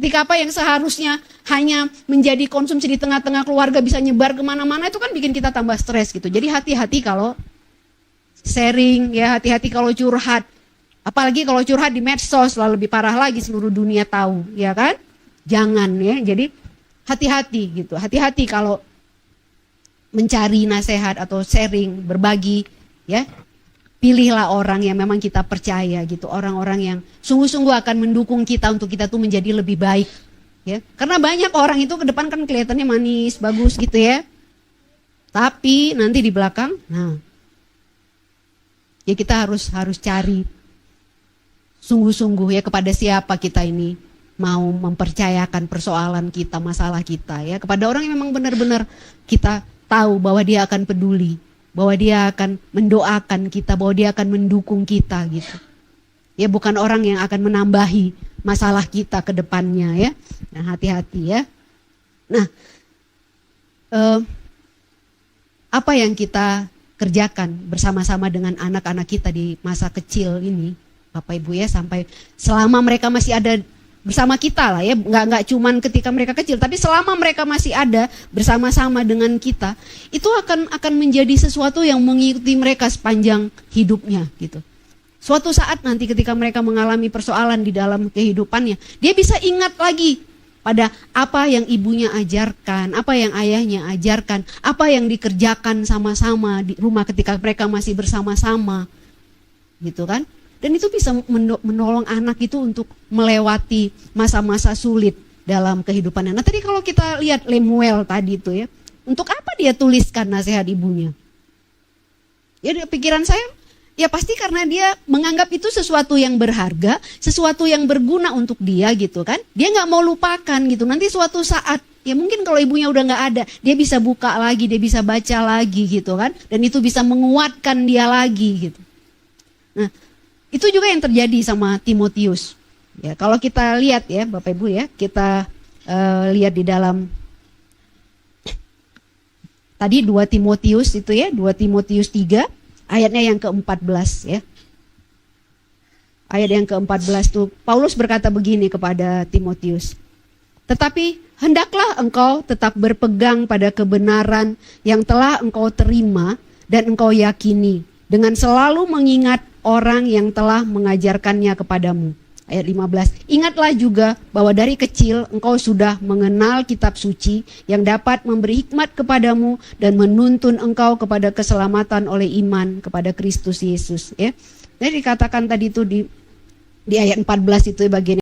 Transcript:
Ketika apa yang seharusnya hanya menjadi konsumsi di tengah-tengah keluarga bisa nyebar kemana-mana, itu kan bikin kita tambah stres gitu. Jadi hati-hati kalau sharing, ya hati-hati kalau curhat. Apalagi kalau curhat di medsos, lalu lebih parah lagi seluruh dunia tahu, ya kan? Jangan ya, jadi hati-hati gitu. Hati-hati kalau mencari nasihat atau sharing, berbagi, ya. Pilihlah orang yang memang kita percaya gitu, orang-orang yang sungguh-sungguh akan mendukung kita untuk kita tuh menjadi lebih baik, ya. Karena banyak orang itu ke depan kan kelihatannya manis, bagus gitu ya. Tapi nanti di belakang, ya kita harus cari sungguh-sungguh ya kepada siapa kita ini mau mempercayakan persoalan kita, masalah kita ya. Kepada orang yang memang benar-benar kita tahu bahwa dia akan peduli, bahwa dia akan mendoakan kita, bahwa dia akan mendukung kita gitu. Ya bukan orang yang akan menambahi masalah kita ke depannya ya. Nah hati-hati ya. Nah apa yang kita kerjakan bersama-sama dengan anak-anak kita di masa kecil ini Bapak Ibu ya, sampai selama mereka masih ada bersama kita lah ya, nggak cuman ketika mereka kecil, tapi selama mereka masih ada bersama-sama dengan kita, itu akan menjadi sesuatu yang mengikuti mereka sepanjang hidupnya gitu. Suatu saat nanti ketika mereka mengalami persoalan di dalam kehidupannya, dia bisa ingat lagi pada apa yang ibunya ajarkan, apa yang ayahnya ajarkan, apa yang dikerjakan sama-sama di rumah ketika mereka masih bersama-sama, gitu kan? Dan itu bisa menolong anak itu untuk melewati masa-masa sulit dalam kehidupannya. Nah tadi kalau kita lihat Lemuel tadi itu ya, untuk apa dia tuliskan nasihat ibunya? Ya di pikiran saya, ya pasti karena dia menganggap itu sesuatu yang berharga, sesuatu yang berguna untuk dia gitu kan. Dia gak mau lupakan gitu, nanti suatu saat, ya mungkin kalau ibunya udah gak ada, dia bisa buka lagi, dia bisa baca lagi gitu kan. Dan itu bisa menguatkan dia lagi gitu. Nah itu juga yang terjadi sama Timotius. Ya, kalau kita lihat ya Bapak Ibu ya, kita lihat di dalam tadi 2 Timotius itu ya, 2 Timotius 3 ayatnya yang ke-14 ya. Ayat yang ke-14 tuh Paulus berkata begini kepada Timotius. Tetapi hendaklah engkau tetap berpegang pada kebenaran yang telah engkau terima dan engkau yakini, dengan selalu mengingat orang yang telah mengajarkannya kepadamu. Ayat 15. Ingatlah juga bahwa dari kecil engkau sudah mengenal kitab suci yang dapat memberi hikmat kepadamu dan menuntun engkau kepada keselamatan oleh iman kepada Kristus Yesus. Ya. Jadi dikatakan tadi itu di ayat 14 itu bagian